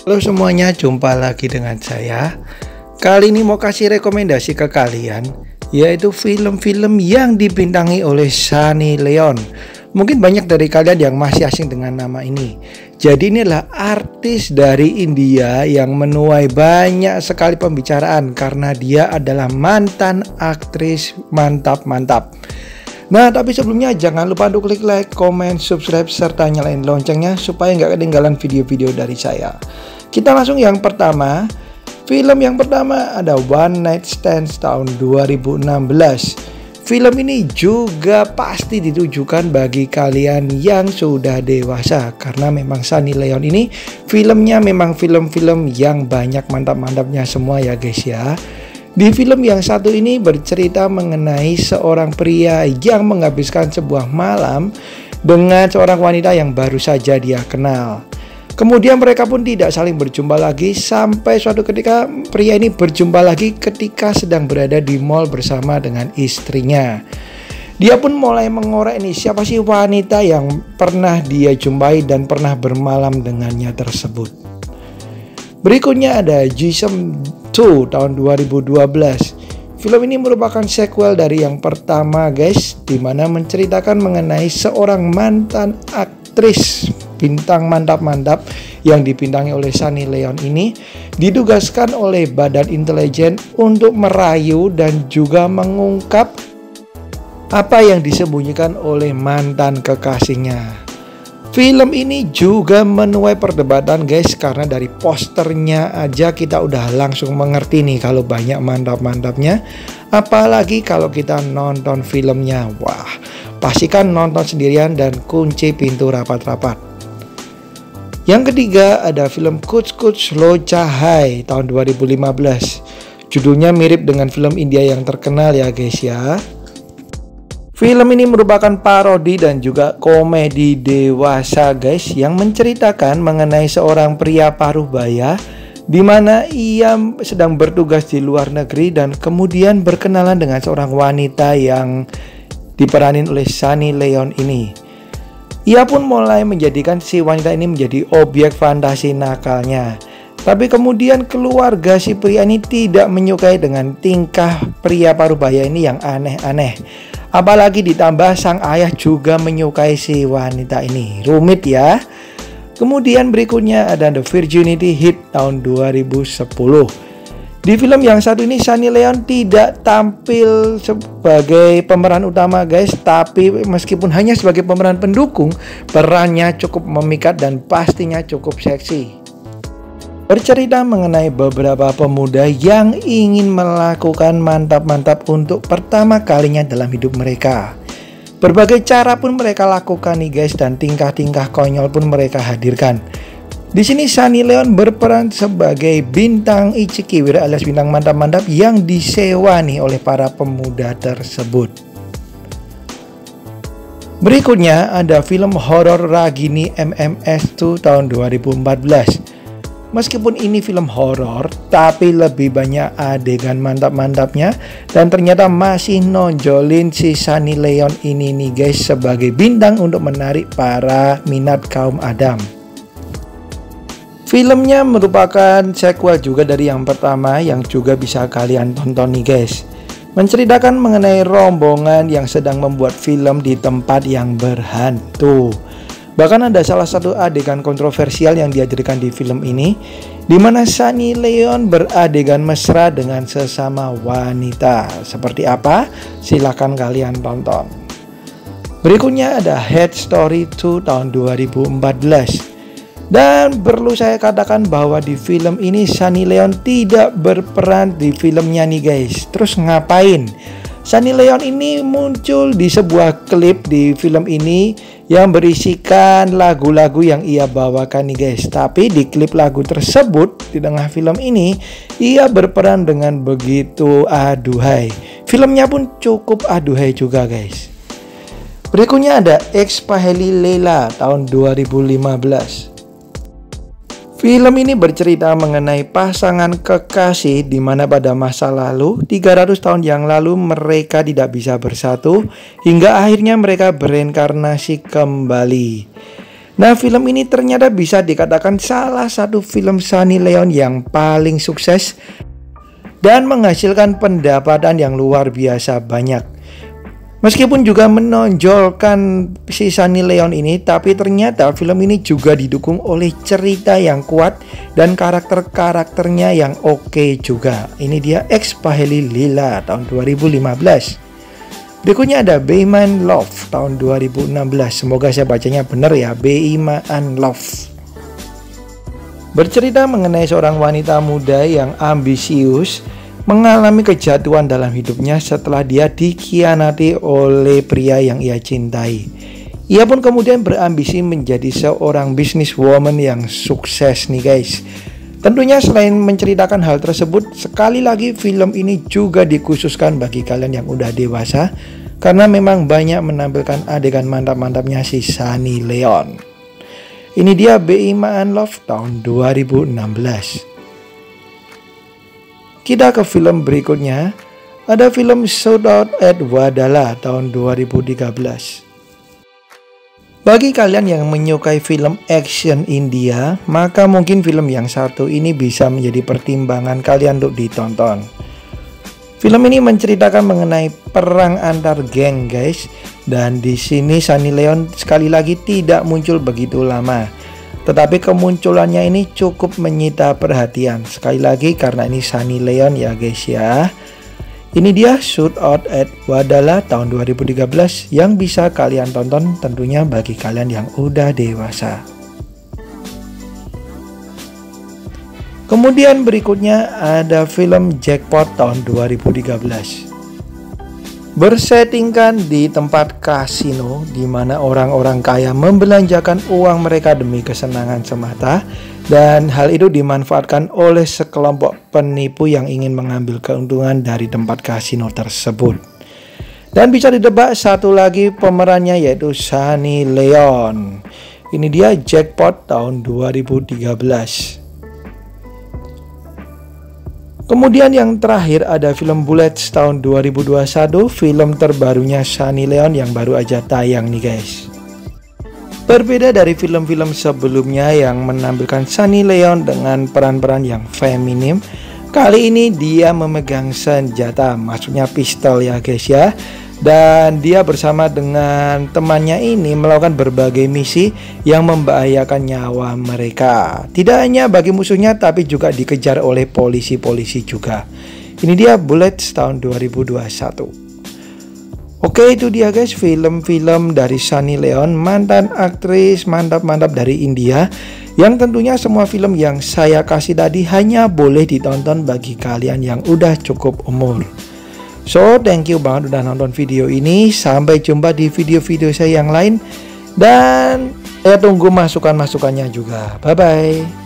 Halo semuanya, jumpa lagi dengan saya. Kali ini mau kasih rekomendasi ke kalian, yaitu film-film yang dibintangi oleh Sunny Leon. Mungkin banyak dari kalian yang masih asing dengan nama ini. Jadi inilah artis dari India yang menuai banyak sekali pembicaraan karena dia adalah mantan aktris mantap-mantap. Nah, tapi sebelumnya jangan lupa untuk klik like, comment, subscribe, serta nyalain loncengnya supaya nggak ketinggalan video-video dari saya. Kita langsung yang pertama. Film yang pertama ada One Night Stand tahun 2016. Film ini juga pasti ditujukan bagi kalian yang sudah dewasa karena memang Sunny Leon ini filmnya memang film-film yang banyak mantap-mantapnya semua ya guys ya. Di film yang satu ini bercerita mengenai seorang pria yang menghabiskan sebuah malam dengan seorang wanita yang baru saja dia kenal. Kemudian mereka pun tidak saling berjumpa lagi sampai suatu ketika pria ini berjumpa lagi ketika sedang berada di mall bersama dengan istrinya. Dia pun mulai mengorek nih, siapa sih wanita yang pernah dia jumpai dan pernah bermalam dengannya tersebut. Berikutnya ada Jason 2 tahun 2012. Film ini merupakan sequel dari yang pertama guys, dimana menceritakan mengenai seorang mantan aktris bintang mantap-mantap yang dibintangi oleh Sunny Leon ini ditugaskan oleh badan intelijen untuk merayu dan juga mengungkap apa yang disembunyikan oleh mantan kekasihnya. Film ini juga menuai perdebatan guys, karena dari posternya aja kita udah langsung mengerti nih kalau banyak mantap-mantapnya. Apalagi kalau kita nonton filmnya, wah pastikan nonton sendirian dan kunci pintu rapat-rapat. Yang ketiga ada film Kuch Kuch Locha Hai tahun 2015. Judulnya mirip dengan film India yang terkenal ya guys ya. Film ini merupakan parodi dan juga komedi dewasa guys, yang menceritakan mengenai seorang pria paruh baya di mana ia sedang bertugas di luar negeri dan kemudian berkenalan dengan seorang wanita yang diperanin oleh Sunny Leon ini. Ia pun mulai menjadikan si wanita ini menjadi objek fantasi nakalnya. Tapi kemudian keluarga si pria ini tidak menyukai dengan tingkah pria paruh baya ini yang aneh-aneh. Apalagi ditambah sang ayah juga menyukai si wanita ini. Rumit ya. Kemudian berikutnya ada The Virginity Hit tahun 2010. Di film yang satu ini Sunny Leon tidak tampil sebagai pemeran utama guys, tapi meskipun hanya sebagai pemeran pendukung, perannya cukup memikat dan pastinya cukup seksi. Bercerita mengenai beberapa pemuda yang ingin melakukan mantap-mantap untuk pertama kalinya dalam hidup mereka. Berbagai cara pun mereka lakukan nih guys, dan tingkah-tingkah konyol pun mereka hadirkan. Di sini Sunny Leon berperan sebagai bintang Ichikiwira alias bintang mantap-mantap yang disewa nih oleh para pemuda tersebut. Berikutnya ada film horor Ragini MMS2 tahun 2014. Meskipun ini film horor, tapi lebih banyak adegan mantap-mantapnya dan ternyata masih nonjolin si Sunny Leon ini nih guys sebagai bintang untuk menarik para minat kaum Adam. Filmnya merupakan sequel juga dari yang pertama yang juga bisa kalian tonton nih guys. Menceritakan mengenai rombongan yang sedang membuat film di tempat yang berhantu. Bahkan ada salah satu adegan kontroversial yang dihadirkan di film ini, di mana Sunny Leon beradegan mesra dengan sesama wanita. Seperti apa? Silahkan kalian tonton. Berikutnya ada Head Story 2 tahun 2014. Dan perlu saya katakan bahwa di film ini Sunny Leon tidak berperan di filmnya nih guys. Terus ngapain? Sunny Leon ini muncul di sebuah klip di film ini yang berisikan lagu-lagu yang ia bawakan nih guys. Tapi di klip lagu tersebut di tengah film ini ia berperan dengan begitu aduhai. Filmnya pun cukup aduhai juga guys. Berikutnya ada Ex Paheli Leila tahun 2015. Film ini bercerita mengenai pasangan kekasih di mana pada masa lalu 300 tahun yang lalu mereka tidak bisa bersatu hingga akhirnya mereka bereinkarnasi kembali. Nah, film ini ternyata bisa dikatakan salah satu film Sunny Leon yang paling sukses dan menghasilkan pendapatan yang luar biasa banyak. Meskipun juga menonjolkan si Sunny Leon ini, tapi ternyata film ini juga didukung oleh cerita yang kuat dan karakter-karakternya yang oke juga. Ini dia Ex Paheli Lila tahun 2015. Berikutnya ada Beiman Love tahun 2016. Semoga saya bacanya benar ya, Beiman Love. Bercerita mengenai seorang wanita muda yang ambisius mengalami kejatuhan dalam hidupnya setelah dia dikhianati oleh pria yang ia cintai. Ia pun kemudian berambisi menjadi seorang businesswoman yang sukses nih guys. Tentunya selain menceritakan hal tersebut, sekali lagi film ini juga dikhususkan bagi kalian yang udah dewasa karena memang banyak menampilkan adegan mantap-mantapnya si Sunny Leon. Ini dia Beiman Love tahun 2016. Kita ke film berikutnya, ada film Shootout at Wadala tahun 2013. Bagi kalian yang menyukai film action India, maka mungkin film yang satu ini bisa menjadi pertimbangan kalian untuk ditonton. Film ini menceritakan mengenai perang antar geng guys, dan di sini Sunny Leon sekali lagi tidak muncul begitu lama. Tetapi kemunculannya ini cukup menyita perhatian. Sekali lagi karena ini Sunny Leon ya guys ya. Ini dia Shootout at Wadala tahun 2013 yang bisa kalian tonton tentunya bagi kalian yang udah dewasa. Kemudian berikutnya ada film Jackpot tahun 2013. Bersettingkan di tempat kasino di mana orang-orang kaya membelanjakan uang mereka demi kesenangan semata. Dan hal itu dimanfaatkan oleh sekelompok penipu yang ingin mengambil keuntungan dari tempat kasino tersebut. Dan bisa ditebak satu lagi pemerannya yaitu Sunny Leon. Ini dia Jackpot tahun 2013. Kemudian yang terakhir ada film Bullets tahun 2021, film terbarunya Sunny Leon yang baru aja tayang nih guys. Berbeda dari film-film sebelumnya yang menampilkan Sunny Leon dengan peran-peran yang feminim, kali ini dia memegang senjata, maksudnya pistol ya guys ya. Dan dia bersama dengan temannya ini melakukan berbagai misi yang membahayakan nyawa mereka. Tidak hanya bagi musuhnya tapi juga dikejar oleh polisi-polisi juga. Ini dia Bullets tahun 2021. Oke, itu dia guys film-film dari Sunny Leon, mantan aktris mantap-mantap dari India, yang tentunya semua film yang saya kasih tadi hanya boleh ditonton bagi kalian yang udah cukup umur. So, thank you banget udah nonton video ini. Sampai jumpa di video-video saya yang lain. Dan saya tunggu masukan-masukannya juga. Bye-bye.